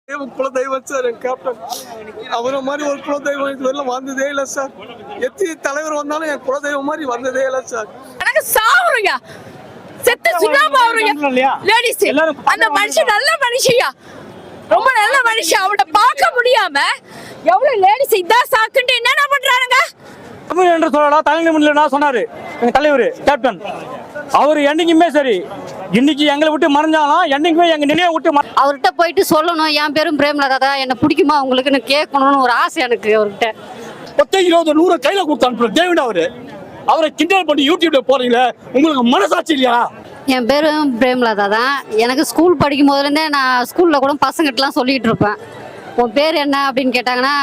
குலதெய்வம் சார் என் கேப்டன். அவரை மாதிரி ஒரு குலதெய்வம் இதுவரையிலும் வந்ததே இல்லை சார். எத்தனை தலைவர் வந்தாலும் என் குலதெய்வம் மாதிரி வந்ததே இல்லை சார். எனக்கு சாவுறீங்க, செத்து சுண்ணாம்பு ஆவறீங்க லேடிஸ். அந்த மனுஷன் நல்ல மனுஷியா, ரொம்ப நல்ல மனுஷன். அவட பார்க்க முடியாம எவ்வளவு லேடிஸ் இதான் சாக்குன்னு என்னென்ன பண்றானுங்க என்று சொல்லலாம். தலைநிமிடம் சொன்னாரு எங்க தலைவர் கேப்டன். அவர் என்னைக்குமே சரி, இன்னைக்கு எங்களை விட்டு மறைஞ்சாலும் என்னைக்குமே எங்க நினைவை விட்டு அவர்கிட்ட போயிட்டு சொல்லணும், என் பேரும் பிரேமலதா தான், என்ன பிடிக்குமா உங்களுக்குன்னு கேட்கணும்னு ஒரு ஆசை எனக்கு அவர்கிட்ட. 10 20 100 கையில கொடுத்து அனுப்புற தேவன் அவரை கிண்டல் பண்ணி யூடியூப்ல போறீங்களே, உங்களுக்கு மனசாட்சி இல்லையா? என் பேரும் பிரேமலதா தான். எனக்கு ஸ்கூல் படிக்கும் போதுலேருந்தே நான் ஸ்கூல்ல கூட பசங்கிட்டலாம் சொல்லிட்டு இருப்பேன். உன் பேர் என்ன அப்படின்னு கேட்டாங்கன்னா,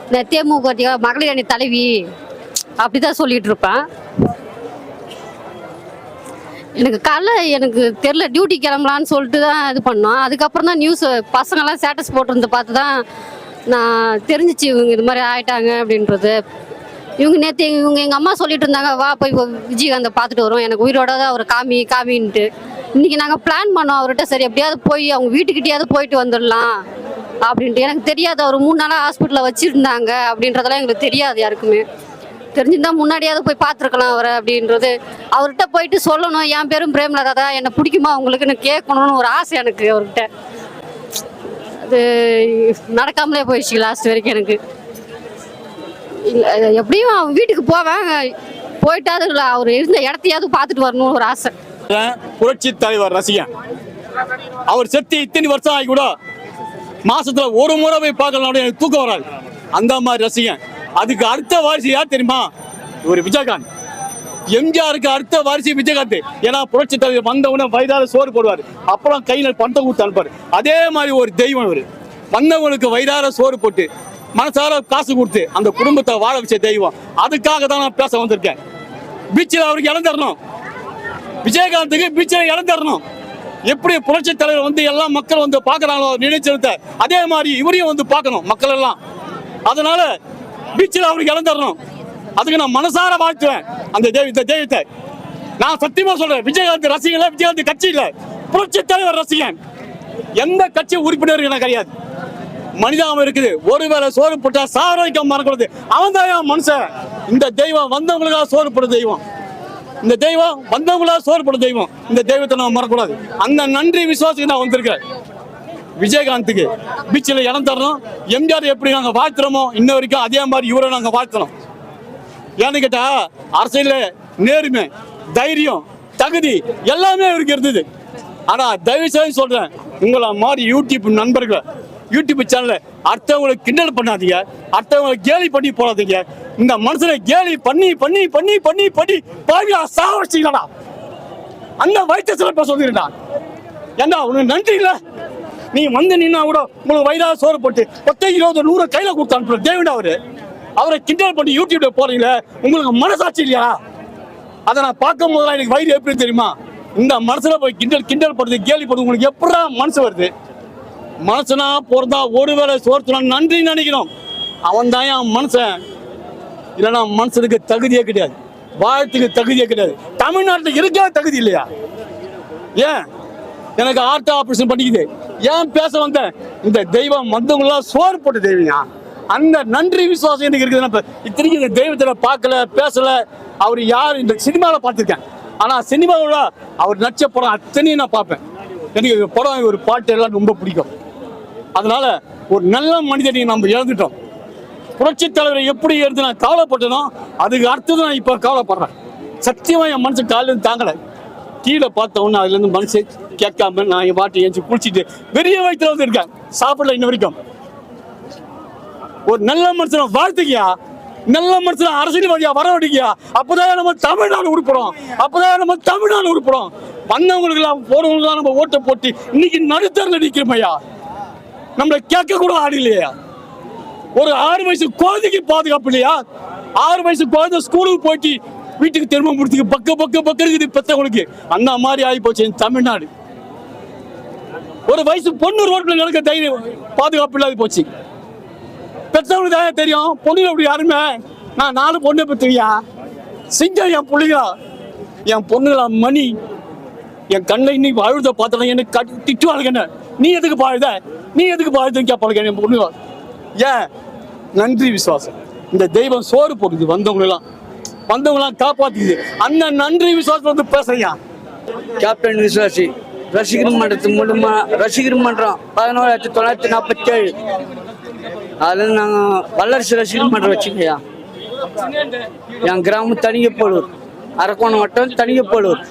இந்த தேமுக மகளிர் அணி தலைவி அப்படிதான் சொல்லிட்டு இருப்பேன். எனக்கு காலைல எனக்கு தெரில, டியூட்டி கிளம்பலான்னு சொல்லிட்டு தான் இது பண்ணோம். அதுக்கப்புறம் தான் நியூஸ் பசங்கள்லாம் ஸ்டேட்டஸ் போட்டிருந்து பார்த்து தான் நான் தெரிஞ்சிச்சு இவங்க இது மாதிரி ஆயிட்டாங்க அப்படின்றது. இவங்க நேற்று எங்கள் அம்மா சொல்லிட்டு இருந்தாங்க, வா போய் விஜயகாந்தை பார்த்துட்டு வரோம், எனக்கு உயிரோட தான் அவர் காமின்ட்டு. இன்றைக்கி நாங்கள் பிளான் பண்ணோம் அவர்கிட்ட, சரி எப்படியாவது போய் அவங்க வீட்டுக்கிட்டேயாவது போயிட்டு வந்துடலாம் அப்படின்ட்டு. எனக்கு தெரியாது அவர் 3 நாளாக ஹாஸ்பிட்டலில் வச்சுருந்தாங்க அப்படின்றதெல்லாம் எங்களுக்கு தெரியாது யாருக்குமே. தெரிஞ்சிருந்தா முன்னாடியாவது போய் பார்த்துருக்கலாம் அவரை அப்படின்றது. அவர்கிட்ட போயிட்டு சொல்லணும், என் பேரும் பிரேமலதா தான், என்ன பிடிக்குமா உங்களுக்குன்னு கேட்கணும்னு ஒரு ஆசை எனக்கு அவர்கிட்ட. அது நடக்காமலே போயிடுச்சு லாஸ்ட் வரைக்கும் எனக்கு. இல்லை எப்படியும் அவன் வீட்டுக்கு போவேன், போயிட்டாது இல்லை அவர் இருந்த இடத்தையாவது பார்த்துட்டு வரணும்னு ஒரு ஆசை. புரட்சி தலைவர் ரசிகன். அவர் செத்து இத்தனை வருஷம் ஆகி கூட மாசத்துல ஒரு முறை போய் பார்க்கலாம், எனக்கு தூக்கம் வராது. அந்த மாதிரி ரசிகன். அதுக்கு அடுத்த வாரிசு யார் தெரியுமா? ஒரு விஜயகாந்த். எம்ஜிஆருக்கு அடுத்த வாரிசு விஜயகாந்த். ஏன்னா புரட்சி தலைவர் வந்தவன வயதால சோறு போடுவார், அப்புறம் கையில பணத்தை கொடுத்து அனுப்பாரு. அதே மாதிரி ஒரு தெய்வம் இவர். வந்தவங்களுக்கு வயதார சோறு போட்டு மனசார காசு கொடுத்து அந்த குடும்பத்தை வாழ வச்ச தெய்வம். அதுக்காக தான் நான் பேச வந்திருக்கேன். பீச்சில் அவருக்கு இடம் தரணும், விஜயகாந்துக்கு பீச்சில் இடம் தரணும். எப்படி புரட்சி தலைவர் வந்து எல்லா மக்கள் வந்து பார்க்கறாங்களோ நினைச்சிருந்த, அதே மாதிரி இவரையும் வந்து பார்க்கணும் மக்கள் எல்லாம். அதனால பீச்சில் அவருக்கு இடம் தரணும். அதுக்கு நான் மனசார வாழ்த்துவேன் அந்த தெய்வத்தை. நான் சத்தியமா சொல்றேன், விஜயகாந்த் ரசிகன், விஜயகாந்த் கட்சி இல்ல, புரட்சி தலைவர் ரசிகன். எந்த கட்சி உறுப்பினர் எனக்கு கிடையாது. மனிதாபம் இருக்குது. ஒருவேளை சோறு போட்டா சாரோக்கியம் மறக்கிறது, அவன் தான் மனுஷன். இந்த தெய்வம் வந்தவங்களுக்காக சோறு போட தெய்வம். இந்த தெய்வம் வந்தவங்களாக சோறு போட தெய்வம். இந்த தெய்வத்தை நான் மறக்கூடாது. அந்த நன்றி விசுவாசத்துக்கு நான் வந்திருக்கேன். விஜயகாந்துக்கு பீச்சில் இடம் தரணும். எம்ஜிஆர் எப்படி நாங்கள் வாழ்த்துறோமோ இன்ன வரைக்கும் அதே மாதிரி இவரை நாங்கள் வாழ்த்தணும். ஏன்னு கேட்டா அரசியல நேர்மை, தைரியம், தகுதி எல்லாமே இவருக்கு இருந்தது. ஆனா தயவு செய்து சொல்றேன், உங்களை மாதிரி யூடியூப் நண்பர்கள், யூடியூப் சேனல்ல அடுத்தவங்களை கிண்டல் பண்ணாதீங்க, அடுத்தவங்களை கேலி பண்ணி போடாதீங்க. இந்த மனுஷனை கேலி பண்ணி பண்ணி பண்ணி பண்ணி பண்ணி பாவியா சாவடிச்சீங்களா? அந்த வயிற்று சிறப்பா சொல்லிருந்தா ஏண்டா உனக்கு நன்றி இல்ல? நீ வந்து நின்னா கூட உங்களுக்கு வயதாக சோறு போட்டு 10 20 100 கையில கொடுத்து அனுப்புற தேவன் அவரை கிண்டல் பண்ணி யூடியூப்ல போறீங்களே, உங்களுக்கு மனசாட்சி இல்லையா? அதை நான் பார்க்கும் போதெல்லாம் எனக்கு வயிறு எப்படி தெரியுமா? இந்த மனசுல போய் கிண்டல் படுறது, கேலி படுறது, உங்களுக்கு எப்படா மனசு வருது? மனசுனா போறதா ஒருவேளை சோர்த்துனா நன்றி நினைக்கணும். அவன் தான் என் மனுஷன். இல்லைன்னா மனுஷனுக்கு தகுதியே கிடையாது, வாழ்த்துக்கு தகுதியே கிடையாது. தமிழ்நாட்டில் இருக்க தகுதி இல்லையா? ஏன் எனக்கு ஹார்ட் ஆபரேஷன் பண்ணிக்குது, ஏன் பேச வந்தேன்? இந்த தெய்வம் வந்தவங்களா சோறு போட்ட தெய்வம். அந்த நன்றி விசுவாசம் எனக்கு இருக்குது. இத்தனைக்கு இந்த தெய்வத்துல பார்க்கல, பேசல. அவர் யார் இந்த சினிமாவில் பார்த்துருக்கேன். ஆனா சினிமாவோட அவர் நடிச்ச படம் அத்தனையும் நான் பார்ப்பேன். எனக்கு படம் ஒரு பாட்டு எல்லாம் ரொம்ப பிடிக்கும். அதனால ஒரு நல்ல மனிதனை நம்ம இழந்துட்டோம். புரட்சி தலைவரை எப்படி இருந்து நான் கவலைப்பட்டனோ அதுக்கு அடுத்தது நான் இப்ப கவலைப்படுறேன். சத்தியமா என் மனசு காலையில தாங்கலை. கீழே பார்த்த உடனே அதுல இருந்து மனசு கேட்காம நான் என் பாட்டு ஏஞ்சி குளிச்சுட்டு பெரிய வயிற்றுல வந்து இருக்கேன். சாப்பிடல இன்ன வரைக்கும். ஒரு நல்ல மனுஷனை வாழ்த்துக்கியா, நல்ல மனுஷனை அரசியல்வாதியா வரவடிக்கியா. அப்பதான் நம்ம தமிழ்நாடு உருப்படும், அப்பதான் நம்ம தமிழ்நாடு உருப்படும். வந்தவங்களுக்கு எல்லாம் போறவங்களுக்கு நம்ம ஓட்டை போட்டு இன்னைக்கு நடுத்தரில் நிற்கிறோமையா. நம்மளை கேட்க கூட ஆடு இல்லையா? ஒரு 6 வயசு குழந்தைக்கு பாதுகாப்பு இல்லையா? 6 வயசு குழந்தை ஸ்கூலுக்கு போயிட்டு வீட்டுக்கு திரும்ப முடிச்சுக்கு பக்க இருக்குது பெற்றவங்களுக்கு. அந்த மாதிரி ஆகி போச்சு தமிழ்நாடு. ஒரு வயசு பொண்ணு ரோட்ல நடக்க தைரியம் பாதுகாப்பு இல்லாத போச்சு. பெற்றவங்களுக்கு தான் தெரியும் பொண்ணு அப்படி யாருமே. நான் 4 பொண்ணு பெற்றுவியா சிங்கம் என் பிள்ளைங்க, என் பொண்ணுங்களா மணி. என் கண்ணை இன்னைக்கு அழுத பார்த்தா எனக்கு திட்டுவாளுங்க, நீ எதுக்கு பாழுத, நீ எதுக்கு வாழ்த்து கேட்பாங்க பொண்ணு? ஏன்? நன்றி விசுவாசம். இந்த தெய்வம் சோறு போடுது வந்தவங்களாம் காப்பாத்துது. அந்த நன்றி விசுவாசம் வந்து பேசுறியா? கேப்டன் விசுவாசி ரசிகர் மன்றத்தின் மூலமா ரசிகர் மன்றம் 11,947 அதில் நாங்கள் வல்லரசு ரசிகர் மன்றம் வச்சுக்கையா. என் கிராமம் தனியப்போலூர், அரக்கோணம் வட்டம் தனியப்போலூர்.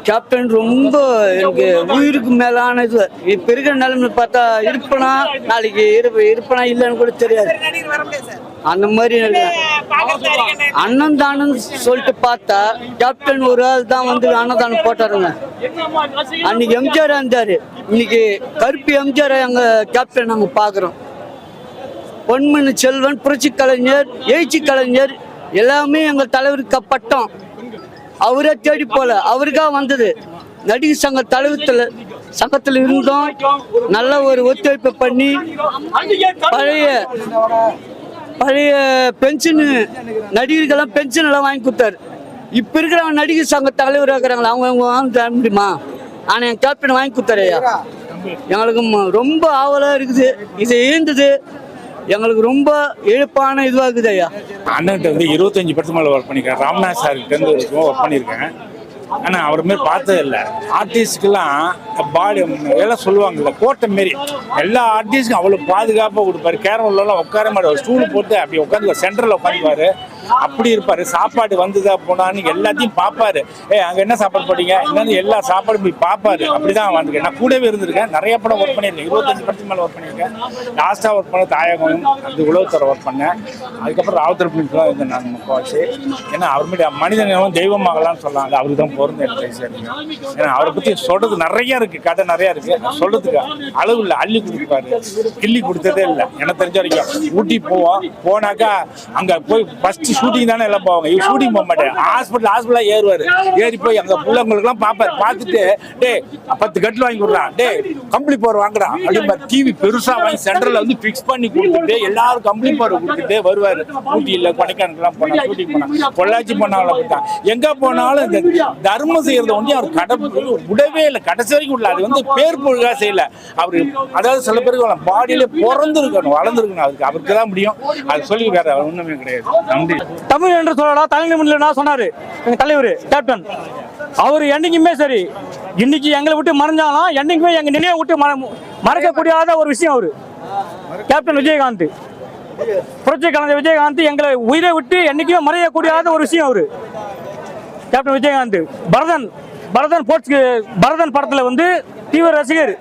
கேப்டன் ரொம்ப எனக்கு உயிருக்கு மேலானது. இப்போ இருக்கிற நிலைமை பார்த்தா இருப்பனா நாளைக்கு இருப்பனா இல்லைன்னு கூட தெரியாது. அந்த மாதிரி அன்னதானம் சொல்லிட்டு பார்த்தா கேப்டன் ஒரு ஆள் தான் வந்து அன்னதானம் போட்டாருங்க. அன்னைக்கு எம்ஜிஆர் இருந்தாரு, இன்னைக்கு கருப்பு எம்ஜிஆர் எங்க கேப்டன் நாங்கள் பார்க்குறோம். பொன்மணி செல்வன், புரட்சி கலைஞர், எழுச்சி கலைஞர் எல்லாமே எங்கள் தலைவருக்கு பட்டம். அவரே தேடி போல, அவருக்காக வந்தது. நடிகர் சங்க சங்கத்தில் இருந்தோம். நல்ல ஒரு ஒத்துழைப்பு பண்ணி பழைய பென்ஷனு நடிகர்களெல்லாம் பென்ஷன் எல்லாம் வாங்கி கொடுத்தாரு. இப்போ இருக்கிறவங்க நடிகர் சங்க தலைவர் இருக்கிறாங்களா, அவங்க வாங்க தர முடியுமா? ஆனால் என் கேப்டன் வாங்கி கொடுத்தாரையா. எங்களுக்கு ரொம்ப ஆவலாக இருக்குது. இது ஈர்ந்தது எங்களுக்கு ரொம்ப இழப்பான இதுவாக இருக்குது ஐயா. அண்ணன்கிட்ட வந்து 25 படத்துக்கு மேலே ஒர்க் பண்ணியிருக்கேன். ராம்நாத் சார்கிட்ட ஒர்க் பண்ணியிருக்கேன். ஆனால் அவர் மாரி பார்த்தது இல்லை. ஆர்டிஸ்டுக்கெல்லாம் பாடி எல்லாம் சொல்லுவாங்கல்ல, கோட்டை மாரி எல்லா ஆர்டிஸ்டுக்கும் அவ்வளோ பாதுகாப்பாக கொடுப்பாரு. கேரளாலாம் உட்கார மாட்டார், ஸ்டூல் போட்டு அப்படி உட்காந்து சென்டரில் உட்காந்துப்பாரு. அப்படி இருப்பாரு. சாப்பாடு வந்ததா போனான்னு எல்லாத்தையும் பார்ப்பாரு. அங்கே என்ன சாப்பாடு போட்டீங்க, இங்கே எல்லா சாப்பாடும் போய் பார்ப்பாரு. அப்படிதான் வந்துருக்கேன். நான் கூடவே இருந்திருக்கேன். நிறைய படம் ஒர்க் பண்ணியிருக்கேன். 25 படத்துக்கு மேலே ஒர்க் பண்ணியிருக்கேன். லாஸ்ட்டாக ஒர்க் பண்ண தாயகம், அது உலகத்தோட ஒர்க் பண்ணேன். அதுக்கப்புறம் ராவுத்தர் பிலிம்ஸ்லாம் இருந்தேன் நான் முக்கால்வாசி. ஏன்னா அவர் மீது மனிதனும் தெய்வமாகலாம்னு சொல்லலாம். அது அவருக்கு தான் பொருந்த எனக்கு. ஏன்னா அவரை பற்றி சொல்றது நிறைய இருக்கு, கதை நிறைய இருக்கு. சொல்றதுக்கு அளவு இல்லை. அள்ளி கொடுப்பாரு, கிள்ளி கொடுத்ததே இல்லை. எனக்கு தெரிஞ்ச வரைக்கும் ஊட்டி போனாக்கா அங்கே போய் ஃபர்ஸ்ட் ஷூட்டிங் தானே எல்லாம் போவாங்க. இவர் ஷூட்டிங் போக மாட்டேன். ஹாஸ்பிட்டலா ஏறுவாரு. ஏறி போய் அங்கே பிள்ளைங்களுக்குலாம் பார்ப்பாரு. பார்த்துட்டு டே 10 கட்டில் வாங்கி கொடுறான், டே கம்பளி போர் வாங்குறான் அப்படின்னு டிவி பெருசா வாங்கி சென்டர்ல வந்து பிக்ஸ் பண்ணி கொடுத்துட்டு எல்லாரும் கம்பளி போர் கொடுத்துட்டு வருவாரு. ஊட்டியில் கொடைக்கானல்லாம் போனா, ஷூட்டிங் போனா, பொள்ளாச்சி போனாலும் அப்படித்தான். எங்க போனாலும் இந்த தர்மம் செய்யறது ஒன்றே அவர் விடவே இல்லை. கடைசி வரைக்கும் உள்ள அது வந்து பேர் பொருளாக செய்யல. அவரு அதாவது சில பேருக்கு பாடியில பிறந்திருக்கணும், வளர்ந்துருக்கணும். அவருக்கு தான் முடியும். அது சொல்லி வேற ஒண்ணுமே கிடையாது. நன்றி. தமிழ் என்று சொல்லலாம், தலைநிமிடா சொன்னாரு எங்க தலைவர் கேப்டன். அவர் என்னைக்குமே சரி, இன்னைக்கு எங்களை விட்டு மறைஞ்சாலும் என்னைக்குமே எங்க நினைவை விட்டு மறக்கக்கூடியாத ஒரு விஷயம் அவரு கேப்டன் விஜயகாந்த். புரட்சி கலைஞர் விஜயகாந்த் எங்களை உயிரை விட்டு என்னைக்குமே மறையக்கூடியாத ஒரு விஷயம் அவரு கேப்டன் விஜயகாந்த். பரதன் படத்துல வந்து தீவிர ரசிகர்.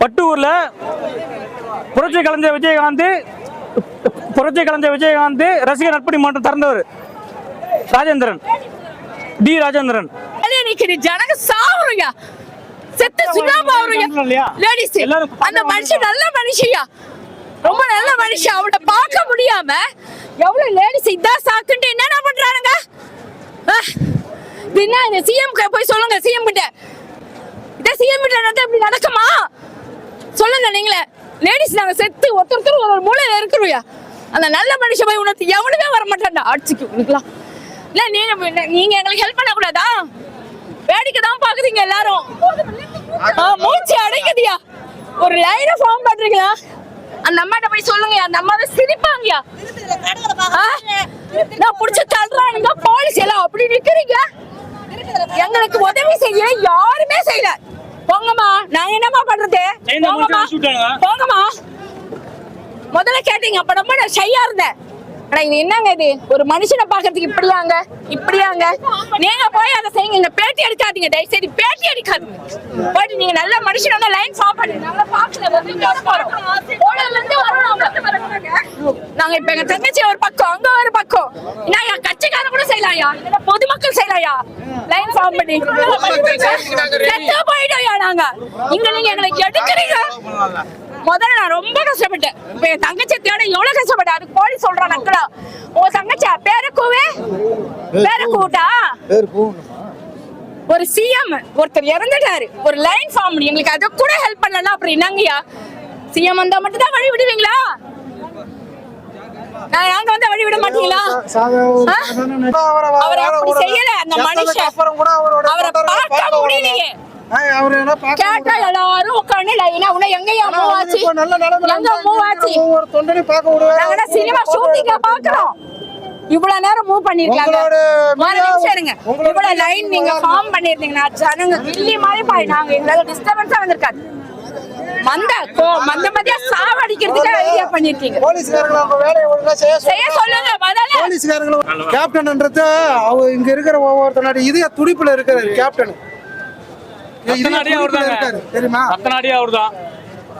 பட்டூர்ல புரட்சி கலைஞர் விஜயகாந்த் ரசிகர் நட்பணி மன்றம் திறந்தவர் ராஜேந்திரன். ஜனங்க சாவுறீங்க, செத்து சுண்ணாம்பு லேடிஸ். அந்த மனுஷன் நல்ல மனுஷியா, ரொம்ப நல்ல மனுஷன். அவட பார்க்க முடியாம எவ்வளவு லேடிஸ் இதான் சாக்குன்ட்டு என்னென்ன பண்றானுங்க. இந்த சிஎம் போய் சொல்லுங்க, சிஎம் கிட்ட. இதை சிஎம் கிட்ட இப்படி நடக்குமா சொல்லுங்க நீங்களே. லேடிஸ் நாங்க செத்து ஒருத்தர் ஒரு மூலையில இருக்கிறோயா. அந்த நல்ல மனுஷன் போய் உணர்த்து எவனுமே வர மாட்டான்டா ஆட்சிக்கு உனக்குலாம். இல்ல நீங்க எங்களுக்கு ஹெல்ப் பண்ண கூடாதா? வேடிக்கை தான் பாக்குறீங்க எல்லாரும். மூச்சு அடைக்குதியா. ஒரு லைன ஃபார்ம் பண்றீங்களா? அந்த அம்மாட்ட போய் சொல்லுங்க. அந்த அம்மாவை சிரிப்பாங்கயா. நான் புடிச்சு தள்ளுறானுங்க போலீஸ் எல்லாம். அப்படி நிக்கிறீங்க. எங்களுக்கு உதவி செய்ய யாருமே செய்யல. போங்கம்மா, நாங்க என்னமா பண்றது? போங்கம்மா. முதல்ல கேட்டீங்க, அப்ப ரொம்ப நான் ஷையா இருந்தேன். ஆனா இது என்னங்க, இது ஒரு மனுஷனை பாக்குறதுக்கு இப்படியாங்க. நீங்க போய் அதை செய்யுங்க. பேட்டி எடுக்காதீங்க, தயவு செய்து பேட்டி எடுக்காதீங்க. போயிட்டு நீங்க நல்ல மனுஷனோட லைன் ஃபார்ம் பண்ணுங்க. நல்லா பாக்கல நாங்க இப்ப எங்க தங்கச்சி ஒரு பக்கம், அங்க ஒரு பக்கம். நான் கட்சிக்காரன் கூட செய்யலாயா, பொதுமக்கள் செய்யலாயா லைன் ஃபார்ம் பண்ணி போயிட்டோயா. நாங்க இங்க நீங்க எங்களுக்கு எடுக்கிறீங்க. முதல்ல நான் ரொம்ப கஷ்டப்பட்டேன். இப்ப என் தங்கச்சி தேட எவ்வளவு கஷ்டப்பட்டேன். அதுக்கு போலீஸ் சொல்றான் நக்கலா. உங்க தங்கச்சா பேர கூட்டா ஒரு சிஎம் ஒருத்தர் இறந்துட்டாரு. ஒரு லைன் ஃபார்ம் எங்களுக்கு அதை கூட ஹெல்ப் பண்ணல. அப்புறம் என்னங்கய்யா, சிஎம் வந்தா மட்டும் தான் வழி விடுவீங்களா? நாங்க வந்து வழி விட மாட்டீங்களா? அவர் அப்படி செய்யல. அந்த மனுஷன் அவரை பார்க்க முடியலையே. அவர் என்ன கேட்டா எல்லாரும் உட்காந்து லைனா உன்னை எங்கயா மூவ் ஆச்சு நல்ல எங்க மூவ் ஆச்சு ஒவ்வொரு தொண்டனையும் பார்க்க விடுவாரு. நாங்க சினிமா ஷூட்டிங்க பாக்குறோம் இவ்வளவு நேரம் மூவ் பண்ணிருக்காங்க உங்களோட ஒரு நிமிஷம் இருங்க இவ்வளவு லைன் நீங்க ஃபார்ம் பண்ணிருந்தீங்கன்னா ஜனங்க கில்லி மாதிரி பாய் நாங்க எங்களால டிஸ்டர்பன்ஸா வந்திருக்காது மந்த மதியா சாவடிக்கிறதுக்கு ஐடியா பண்ணிருக்கீங்க போலீஸ்காரங்க அவங்க வேலையை ஒழுங்கா செய்ய சொல்லுங்க முதல்ல போலீஸ்காரங்களும் கேப்டன்ன்றது அவர் இங்க இருக்கிற ஒவ்வொருத்தனோட இதய துடிப்புல இருக்கிறாரு கேப்டன். இருக்காரு தெரியுமா? அவர்தான்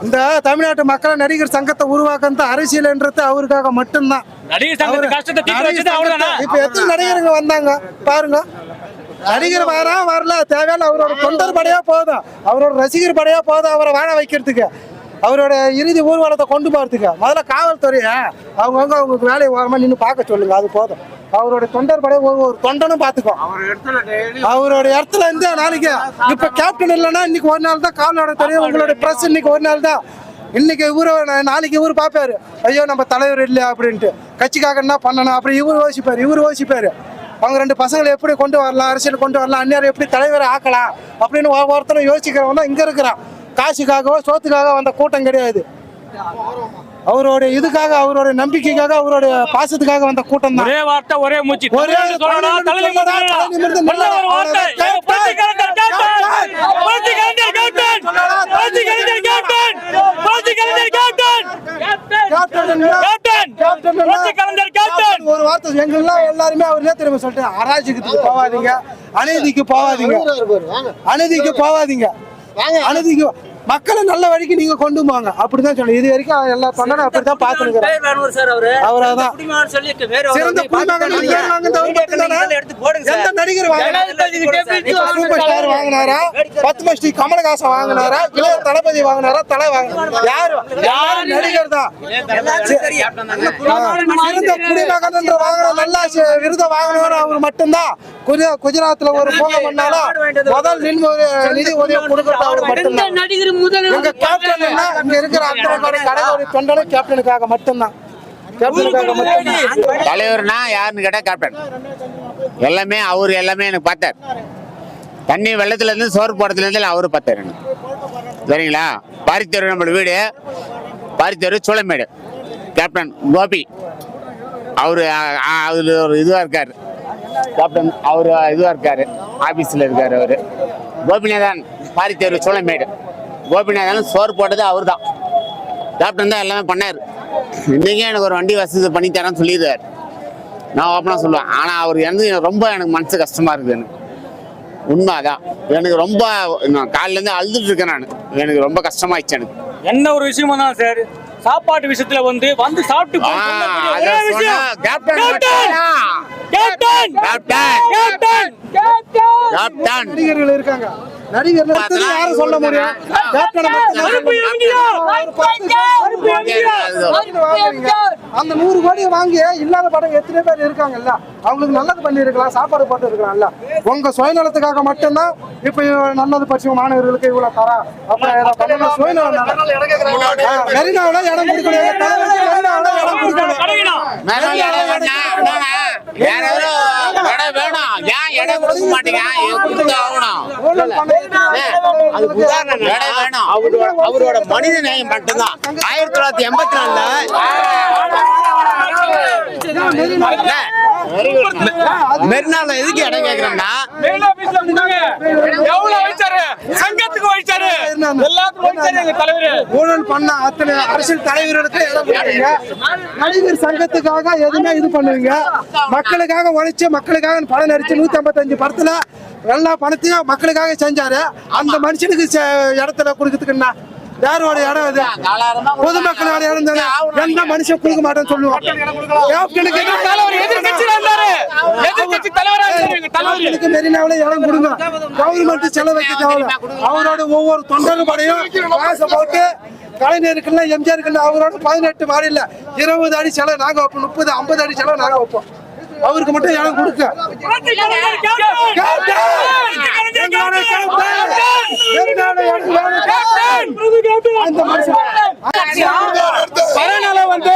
இந்த தமிழ்நாட்டு மக்கள் நடிகர் சங்கத்தை உருவாக்குறது அரசியல்ன்றது அவருக்காக மட்டும்தான். நடிகர் சங்கத்து கஷ்டத்தை தீர்த்து வச்சது அவர்தானா? இப்ப எத்தனை நடிகருங்க வந்தாங்க பாருங்க. நடிகர் வரல தேவையில்ல, அவரோட தொண்டர் படையா போதும், அவரோட ரசிகர் படையா போதும் அவரை வாழ வைக்கிறதுக்கு, அவரோட இறுதி ஊர்வலத்தை கொண்டு போறதுக்கு. முதல்ல காவல்துறைய அவங்களுக்கு வேலையை ஓரமா நின்று பார்க்க சொல்லுங்க, அது போதும். அவரோட தொண்டர் படையை ஒரு தொண்டனும் பார்த்துக்கோ. அவரோட இடத்துல இருந்து நாளைக்கு இப்ப கேப்டன் இல்லைன்னா இன்னைக்கு ஒரு நாள் தான் காவலோட தெரியும். உங்களோட பிரஸ் இன்னைக்கு ஒரு நாள் தான். இன்னைக்கு இவரு நாளைக்கு இவரு பாப்பாரு, ஐயோ நம்ம தலைவர் இல்லையா அப்படின்ட்டு, கட்சிக்காக என்ன பண்ணணும் அப்புறம் இவரு யோசிப்பாரு. அவங்க ரெண்டு பசங்களை எப்படி கொண்டு வரலாம், அரசியல் கொண்டு வரலாம், அந்நியாரம் எப்படி தலைவரை ஆக்கலாம் அப்படின்னு ஒவ்வொருத்தரும் யோசிக்கிறவங்க தான் இங்க இருக்கிறான். காசுக்காகவோ சோத்துக்காக வந்த கூட்டம் கிடையாது. அவரோட இதுக்காக, அவரோட நம்பிக்கைக்காக, அவரோட பாசத்துக்காக வந்த கூட்டம் தான். ஒரே வார்த்தை ஒரே மூச்சு. ஒரு வார்த்தை எங்கெல்லாம் எல்லாருமே அவர் திரும்ப சொல்லிட்டு, அராஜகத்துக்கு போவாதீங்க, அநீதிக்கு போவாதீங்க, அநீதிக்கு போவாதீங்க, அநீதிக்கு மக்களை நல்ல வழிக்கு நீங்க கொண்டு போவாங்க அப்படிதான் சொல்லுங்க. இது வரைக்கும் எல்லா பண்ணனும் அப்படிதான் பாத்துருக்கேன். அவரதான் சிறந்த குடிமகன் எந்த நடிகர் சூப்பர் ஸ்டார் வாங்கினாரா, பத்மஸ்ரீ கமலஹாசன் வாங்கினாரா, இளைய தளபதி வாங்கினாரா, தலை வாங்கினாரா, யாரு நடிகர் தான். சிறந்த குடிமகன் என்ற வாங்கின நல்ல விருதை வாங்கினவர் அவர் மட்டும்தான். குஜராத்ல ஒரு போக பண்ணாலும் முதல் நிதி உதவி கொடுக்கறது அவர் மட்டும்தான். எங்க கேப்டன் இங்க இருக்கிற அத்தனை கடையோட தொண்டனும் கேப்டனுக்காக மட்டும்தான். தலைவர்னா யாருன்னு கேட்டா கேப்டன். எல்லாமே அவரு எல்லாமே எனக்கு பார்த்தார். தண்ணி வெள்ளத்துல இருந்து சோறு போடுறதுல இருந்து அவரு பார்த்தாரு எனக்கு. சரிங்களா? பாரித்தேரு நம்மளோட வீடு, பாரித்தேரு சோளமேடு. கேப்டன் கோபி அவரு அதுல ஒரு இதுவா இருக்காரு. கேப்டன் அவரு இதுவா இருக்காரு, ஆபீஸ்ல இருக்காரு. அவரு கோபிநாதன், பாரித்தேரு சோளமேடு. கோபிநாதன் சோறு போட்டது அவரு தான். கேப்டன் தான் எல்லாமே பண்ணாரு. இன்னைக்கு எனக்கு ஒரு வண்டி வசதி பண்ணி தரேன்னு சொல்லிடுறாரு. நான் ஓப்பனாக சொல்லுவேன். ஆனால் அவர் ரொம்ப எனக்கு மனசு கஷ்டமா இருக்குது. எனக்கு உண்மை அதான். எனக்கு ரொம்ப காலிலேருந்து அழுதுட்டு இருக்கேன் நான். எனக்கு ரொம்ப கஷ்டமாயிடுச்சு. எனக்கு என்ன ஒரு விஷயமா தான் சார், சாப்பாட்டு விஷயத்துல வந்து சாப்பிட்டு நடிகர்கள் இருக்காங்க. நடிகர்கள் யாரும் சொல்ல முடியும். அந்த 100 கோடி வாங்கி இல்லாத படம் எத்தனை பேர் இருக்காங்கல்ல, அவங்களுக்கு நல்லது பண்ணி இருக்கலாம், சாப்பாடு போட்டு இருக்கலாம்ல. உங்க சுயநலத்துக்காக மட்டும்தான் இப்ப நல்லது பட்ச மாணவர்களுக்கு இவ்வளவு தரா. அப்புறம் சுயநலம் மெரினாவில இடம் கொடுக்கணும். அவரோட மனித நேயம் மட்டும்தான். 1984 மெரினால எதுக்கு இடம் கேக்குறோம்னா, ஊழல் பண்ண அத்தனை அரசியல் தலைவர்களுக்கு இடம் கொடுத்தீங்க. நடிகர் சங்கத்துக்காக எதுவுமே இது பண்ணுவீங்க. மக்களுக்காக உழைச்சு, மக்களுக்காக படம் நடிச்சு 155 படத்துல எல்லா பணத்தையும் மக்களுக்காக செஞ்சாரு. அந்த மனுஷனுக்கு இடத்துல கொடுக்கறதுக்குன்னா யாரோட இடம் அது? பொதுமக்களோட இடம் தானே. எந்த மனுஷன் கொடுக்க மாட்டேன்னு சொல்லுவான். மெரினாவில இடம் கொடுங்க. கவர்மெண்ட் செலவைக்க தேவை. அவரோட ஒவ்வொரு தொண்டர் படையும் காசை போட்டு, கலைஞருக்குல்ல எம்ஜிஆருக்குல்ல அவரோட 18 மாடியில் 20 அடி செலவு நாங்க வைப்போம், 30 50 அடி செலவு நாங்க வைப்போம். அவருக்கு மட்டும் இடம் கொடுக்க. வந்து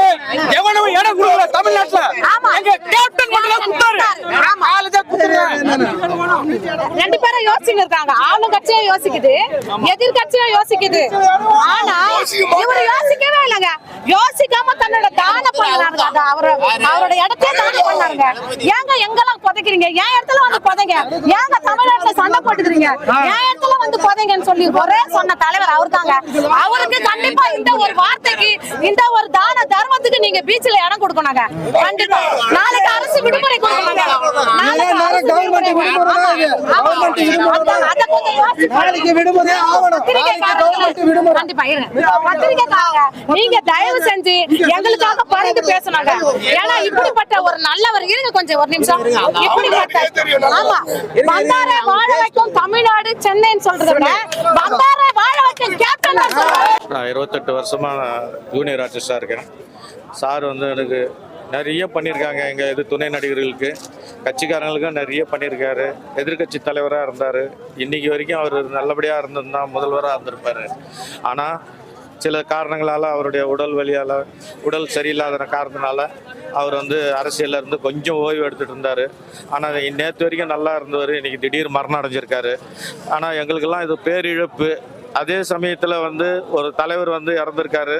எவனும் இடம் கொடுக்கல தமிழ்நாட்டுல. எங்க கேப்டன் மட்டும் தான் கொடுத்தாரு. 4 தான் கொடுத்தாரு. 2 பேரும் எல்லாரும் யோசிச்சுட்டு இருக்காங்க. ஆளுங்கட்சியும் யோசிக்குது, எதிர்கட்சியும் யோசிக்குது. ஆனா இவரு யோசிக்கவே இல்லைங்க. யோசிக்காம தன்னோட தானம் பண்ணாருங்க. அவரோட இடத்தையே தானம் பண்ணாருங்க. ஏங்க எங்கெல்லாம் புதைக்கிறீங்க? என் இடத்துல வந்து புதைங்க. ஏங்க தமிழ்நாட்டுல சண்டை போட்டுக்கிறீங்க? என் இடத்துல வந்து புதைங்கன்னு சொல்லி ஒரே சொன்ன தலைவர் அவர் தாங்க. அவருக்கு கண்டிப்பா இந்த ஒரு வார்த்தைக்கு, இந்த ஒரு தான தர்மத்துக்கு நீங்க பீச்ல இடம் கொடுக்கணுங்க. கண்டிப்பா நாளைக்கு அரசு விடுமுறை கொடுக்கணுங்க. நீங்க தயவு செஞ்சு எங்களுக்காக பரிந்து பேசணுங்க. ஏன்னா இப்படிப்பட்ட ஒரு நல்லவர் இருங்க கொஞ்சம் ஒரு நிமிஷம். இப்படிப்பட்ட ஆமா வந்தாரை வாழ வைக்கும் தமிழ்நாடு சென்னைன்னு சொல்றத விட வந்தாரை வாழ வைக்கும் கேப்டன் தான் சொல்றாரு. நான் 28 வருஷமா ஜூனியர் ஆர்டிஸ்டா இருக்கேன். சார் வந்து எனக்கு நிறைய பண்ணியிருக்காங்க. எங்கள் இது துணை நடிகர்களுக்கு, கட்சிக்காரங்களுக்கும் நிறைய பண்ணியிருக்காரு. எதிர்கட்சி தலைவராக இருந்தார். இன்னைக்கு வரைக்கும் அவர் நல்லபடியாக இருந்திருந்தா முதல்வராக இருந்திருப்பார். ஆனால் சில காரணங்களால், அவருடைய உடல் வலியால், உடல் சரியில்லாத காரணத்தினால அவர் வந்து அரசியலில் இருந்து கொஞ்சம் ஓய்வு எடுத்துகிட்டு இருந்தார். ஆனால் நேற்று வரைக்கும் நல்லா இருந்தவர் இன்றைக்கி திடீர் மரணம் அடைஞ்சிருக்காரு. ஆனால் எங்களுக்கெல்லாம் இது பேரிழப்பு. அதே சமயத்தில் வந்து ஒரு தலைவர் வந்து இறந்துருக்காரு.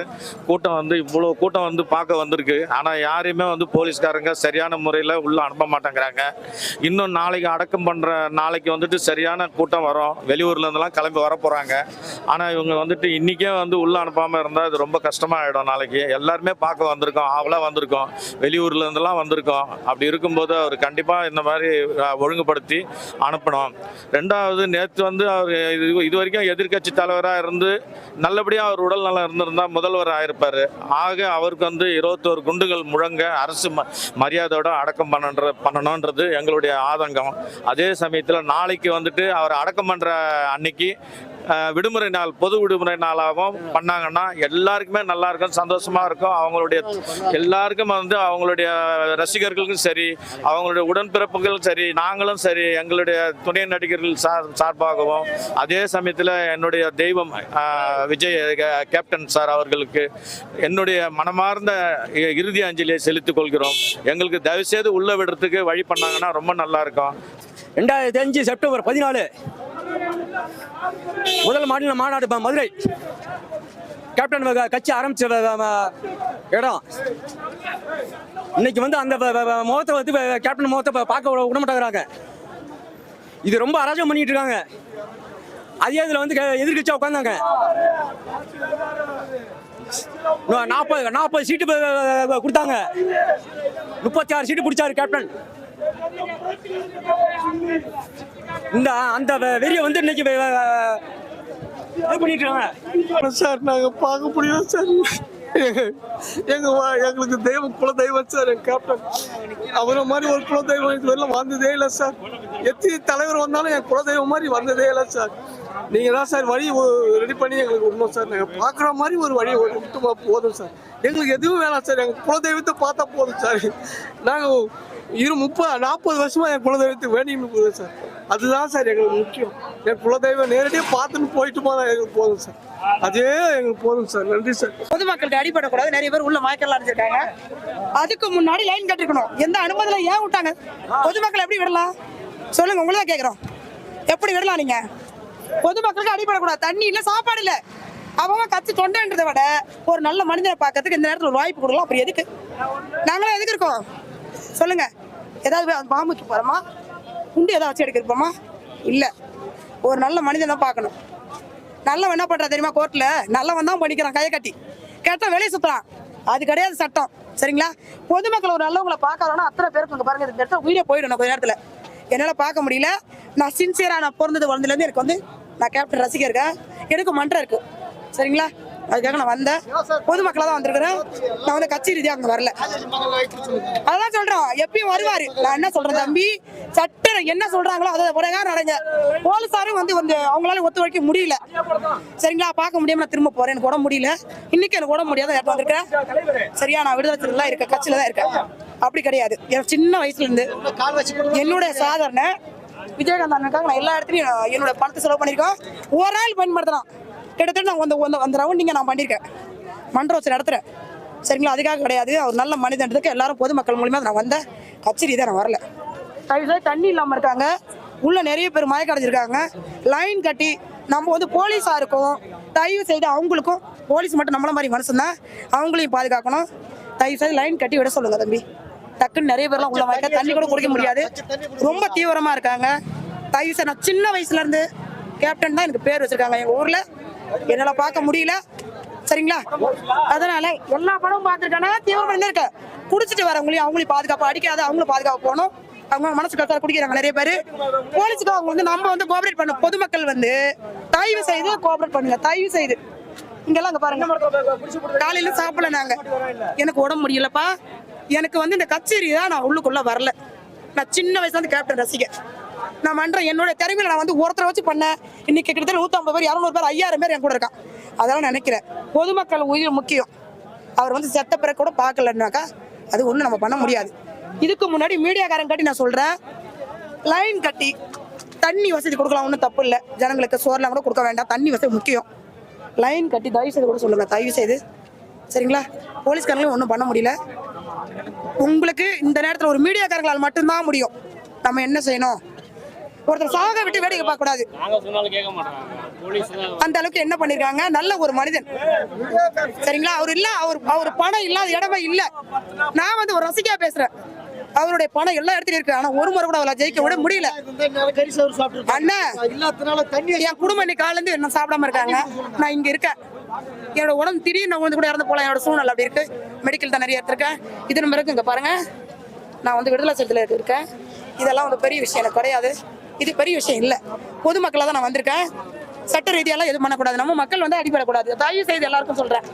கூட்டம் வந்து இவ்வளோ கூட்டம் வந்து பார்க்க வந்திருக்கு. ஆனால் யாரையுமே வந்து போலீஸ்காரங்க சரியான முறையில் உள்ளே அனுப்ப மாட்டேங்கிறாங்க. இன்னும் நாளைக்கு அடக்கம் பண்ணுற நாளைக்கு வந்துட்டு சரியான கூட்டம் வரும். வெளியூர்லேருந்துலாம் கிளம்பி வர போகிறாங்க. ஆனால் இவங்க வந்துட்டு இன்றைக்கே வந்து உள்ளே அனுப்பாமல் இருந்தால் இது ரொம்ப கஷ்டமாகிடும். நாளைக்கு எல்லாருமே பார்க்க வந்திருக்கோம், ஆவலாக வந்திருக்கோம், வெளியூர்லேருந்துலாம் வந்திருக்கோம். அப்படி இருக்கும்போது அவர் கண்டிப்பாக இந்த மாதிரி ஒழுங்குபடுத்தி அனுப்பணும். ரெண்டாவது, நேற்று வந்து அவர் இது வரைக்கும் எதிர்கட்சி தலைவராக இருந்து நல்லபடியாக அவர் உடல் நலம் இருந்திருந்தால் முதல்வர் ஆயிருப்பார். ஆக அவருக்கு வந்து 21 குண்டுகள் முழங்க அரசு மரியாதையோட அடக்கம் பண்ணணுன்றது எங்களுடைய ஆதங்கம். அதே சமயத்தில் நாளைக்கு வந்துட்டு அவர் அடக்கம் பண்ணுற அன்னைக்கு விடுமுறை நாள், பொது விடுமுறை நாளாகவும் பண்ணாங்கன்னா எல்லாருக்குமே நல்லா இருக்கும், சந்தோஷமாக இருக்கும். அவங்களுடைய எல்லாருக்கும் வந்து அவங்களுடைய ரசிகர்களுக்கும் சரி, அவங்களுடைய உடன்பிறப்புகளும் சரி, நாங்களும் சரி, எங்களுடைய துணை நடிகர்கள் சார்பாகவும், அதே சமயத்தில் என்னுடைய தெய்வம் விஜய் கேப்டன் சார் அவர்களுக்கு என்னுடைய மனமார்ந்த இறுதி அஞ்சலியை செலுத்திக் கொள்கிறோம். எங்களுக்கு தயவுசெய்து உள்ள விடுறதுக்கு வழி பண்ணாங்கன்னா ரொம்ப நல்லா இருக்கும். 2005 செப்டம்பர் 14 முதல் மாநில மாநாடு மதுரை. கேப்டன் கட்சி ஆரம்பிச்ச இடம். இன்னைக்கு வந்து அந்த முகத்தை வந்து கேப்டன் முகத்தை பார்க்க விட மாட்டேங்கிறாங்க. இது ரொம்ப அராஜகம் பண்ணிட்டு இருக்காங்க. அதே இதில் வந்து எதிர்கட்சியா உட்காந்தாங்க. 40 சீட்டு கொடுத்தாங்க. 36 சீட்டு பிடிச்சாரு கேப்டன். அந்த வெறியை வந்து இன்னைக்கு பண்ணிட்டு இருக்காங்க சார். நாங்கள் பார்க்க முடியும் சார். எங்களுக்கு தெய்வம், குல தெய்வம் சார் எங்க கேப்டன். அவரை மாதிரி ஒரு குல தெய்வம் இதுவரையிலும் வந்ததே இல்லை சார். எத்தனை தலைவர் வந்தாலும் என் குல தெய்வம் மாதிரி வந்ததே இல்லை சார். நீங்க தான் சார் வழி ரெடி பண்ணி எங்களுக்கு விடணும் சார். நாங்கள் பார்க்குற மாதிரி ஒரு வழி விட்டுமா போதும் சார். எங்களுக்கு எதுவும் வேணாம் சார். எங்கள் குல தெய்வத்தை பார்த்தா போதும் சார். நாங்கள் 30-40 வருஷமா என் குலதெய்வத்தை வேண்டின்னு போதும் சார். அதுதான் சார் எங்களுக்கு முக்கியம். என் குலதெய்வம் நேரடியாக பார்த்துன்னு போயிட்டு போனால் எங்களுக்கு போதும் சார். அதே எங்களுக்கு போதும் சார். நன்றி சார். பொதுமக்களுக்கு அடிபடக்கூடாது. நிறைய பேர் உள்ள மயக்கெல்லாம் அடிச்சிருக்காங்க. அதுக்கு முன்னாடி லைன் கட்டிருக்கணும். எந்த அனுமதியில ஏன் விட்டாங்க? பொதுமக்கள் எப்படி விடலாம் சொல்லுங்க? உங்களை தான் கேட்குறோம். எப்படி விடலாம்? நீங்க பொதுமக்களுக்கு அடிபடக்கூடாது. தண்ணி இல்லை, சாப்பாடு இல்லை. அவங்க கட்சி தொண்டைன்றதை விட ஒரு நல்ல மனிதனை பார்க்கறதுக்கு இந்த நேரத்தில் ஒரு வாய்ப்பு கொடுக்கலாம். அப்புறம் எதுக்கு நாங்களும் எதுக்கு இருக்கோம் சொல்லுங்க? ஏதாவது பாம்புக்கு போறோமா? குண்டு ஏதாவது வச்சு எடுக்க இருப்போமா? இல்லை. ஒரு நல்ல மனிதனை பார்க்கணும். நல்லவன் என்ன பண்றா தெரியுமா? கோர்ட்ல நல்லவன் தான் படிக்கிறான் கையை கட்டி, கேட்டா வெளியே சுத்துறான். அது கிடையாது சட்டம். சரிங்களா? பொதுமக்கள் ஒரு நல்லவங்களை பார்க்கறோம்னா அத்தனை பேருக்கு இங்க பாருங்க, இந்த இடத்துல உயிரை போயிடும். கொஞ்ச நேரத்துல என்னால பார்க்க முடியல. நான் சின்சியரா, நான் பிறந்தது வளர்ந்ததுலேருந்து எனக்கு வந்து நான் கேப்டன் ரசிகர் இருக்கேன். எனக்கு மன்றம் இருக்கு. சரிங்களா? அதுக்காக நான் வந்தேன். பொதுமக்களா தான் வந்திருக்கிறேன். நான் வந்து கட்சி ரீதியாக அங்கே வரல. அதான் சொல்றோம், எப்பயும் வருவாரு. நான் என்ன சொல்றேன் தம்பி, சட்டம் என்ன சொல்றாங்களோ அதை உடனே நடங்க. போலீஸாரும் வந்து அவங்களால ஒத்துழைக்க முடியல. சரிங்களா? பார்க்க முடியாம நான் திரும்ப போறேன். எனக்கு உடம்பு முடியல. இன்னைக்கு எனக்கு உடம்பு முடியாத இடத்துல வந்திருக்கேன். சரியா? நான் விடுதலை இருக்கேன், கட்சியில தான் இருக்கேன். அப்படி கிடையாது. எனக்கு சின்ன வயசுல இருந்து என்னுடைய சாதாரண விஜயகாந்த் அண்ணனுக்காக நான் எல்லா இடத்துலையும் என்னோட பணத்தை செலவு பண்ணியிருக்கோம். ஒரு நாள் பயன்படுத்தலாம். கிட்டத்தட்ட நான் அந்த ரவுண்டிங்க நான் பண்ணியிருக்கேன். மன்றம் வச்சு நடத்துறேன். சரிங்களா? அதுக்காக கிடையாது. அவர் நல்ல மனிதன்றதுக்கு எல்லாரும் பொதுமக்கள் மூலியமா நான் வந்தேன். கட்சி ரீதியாக நான் வரல. தண்ணி இல்லாமல் இருக்காங்க. உள்ள நிறைய பேர் மயக்கம் அடைஞ்சிருக்காங்க. லைன் கட்டி நம்ம வந்து போலீஸா இருக்கோம், தயவு செய்து அவங்களுக்கும், போலீஸ் மட்டும் நம்மள மாதிரி மனுஷன்தான், அவங்களையும் பாதுகாக்கணும். தயவு செய்து லைன் கட்டி விட சொல்லுங்க தம்பி. டக்குன்னு நிறைய பேர்லாம் உள்ள மயக்க, தண்ணி கூட குடிக்க முடியாது, ரொம்ப தீவிரமா இருக்காங்க. தயவு செய்து நான் சின்ன வயசுல இருந்து கேப்டன் தான் எனக்கு பேர் வச்சிருக்காங்க எங்க ஊர்ல, என்னால பார்க்க முடியல. சரிங்களா? அதனால எல்லா படமும் பார்த்துருக்காங்க. தீவிரமா இருக்க குடிச்சிட்டு வரவங்களையும் அவங்களையும் பாதுகாப்பு, அடிக்காத அவங்களும் பாதுகாப்பு போகணும். அவங்க மனசு கஷ்டம் குடிக்கிறாங்க நிறைய பேர். போலீஸுக்கு அவங்க வந்து நம்ம வந்து கோஆபரேட் பண்ண, பொதுமக்கள் வந்து தயவு செய்து கோஆபரேட் பண்ணுங்க. தயவு செய்து இங்கெல்லாம் அங்க பாருங்க, காலையில சாப்பிடல நாங்க, எனக்கு உடம்பு முடியலப்பா, எனக்கு வந்து இந்த கச்சேரி தான் நான் உள்ளுக்குள்ள வரல. நான் சின்ன வயசுல இருந்து கேப்டன் ரசிகன். நான் பண்றேன் என்னோட திறமையில, நான் வந்து ஒருத்தரை வச்சு பண்ணேன். இன்னைக்கு கிட்டத்தட்ட 150 பேர், 200 பேர், 5000 பேர் என் கூட இருக்கான். அதெல்லாம் நினைக்கிறேன் பொதுமக்கள் உயிர் முக்கியம். அவர் வந்து செத்த பிறகு கூட பார்க்கலன்னாக்கா அது ஒன்றும் நம்ம பண்ண முடியாது. இதுக்கு முன்னாடி மீடியாக்காரன் கட்டி நான் சொல்றேன், லைன் கட்டி தண்ணி வசதி கொடுக்கலாம், ஒன்றும் தப்பு இல்லை. ஜனங்களுக்கு சோறுலாம் கூட கொடுக்க வேண்டாம், தண்ணி வசதி முக்கியம். லைன் கட்டி தயவு செய்து கூட சொல்லுங்க, தயவு செய்து. சரிங்களா? போலீஸ்காரங்களையும் ஒன்றும் பண்ண முடியல. உங்களுக்கு இந்த நேரத்தில் ஒரு மீடியாக்காரங்களால் மட்டும்தான் முடியும். நம்ம என்ன செய்யணும், ஒருத்தர் சாக விட்டு வேடிக்கை பார்க்க கூடாது. அந்த அளவுக்கு என்ன பண்ணிருக்காங்க, நல்ல ஒரு மனிதன். சரிங்களா? அவர் இல்ல, அவர் பணம் இல்லாத இடமே இல்ல. நான் வந்து ஒரு ரசிகா பேசுறேன், அவருடைய பணம் எல்லா இடத்துலயும் இருக்கு, ஆனா ஒரு முறை கூட அவளை ஜெயிக்க விட முடியல. அண்ணா என் குடும்பம் இன்னைக்கு காலையில இருந்து என்ன சாப்பிடாம இருக்காங்க, நான் இங்க இருக்கேன். என்னோட உடம்பு திடீர்னு வந்து கூட இறந்து போலாம், என்னோட சூழ்நிலை அப்படி இருக்கு. மெடிக்கல் தான் நிறைய எடுத்திருக்கேன். இதன் பிறகு இங்க பாருங்க, நான் வந்து விடுதலை சிறுத்தையில இருக்கேன். இதெல்லாம் வந்து பெரிய விஷயம் எனக்கு கிடையாது, இது பெரிய விஷயம் இல்லை. பொதுமக்களாக தான் நான் வந்திருக்கேன். சட்ட ரீதியெல்லாம் எதுவும் பண்ணக்கூடாது, நம்ம மக்கள் வந்து அடிபடக்கூடாது. தயவு செய்து எல்லாருக்கும் சொல்றேன்.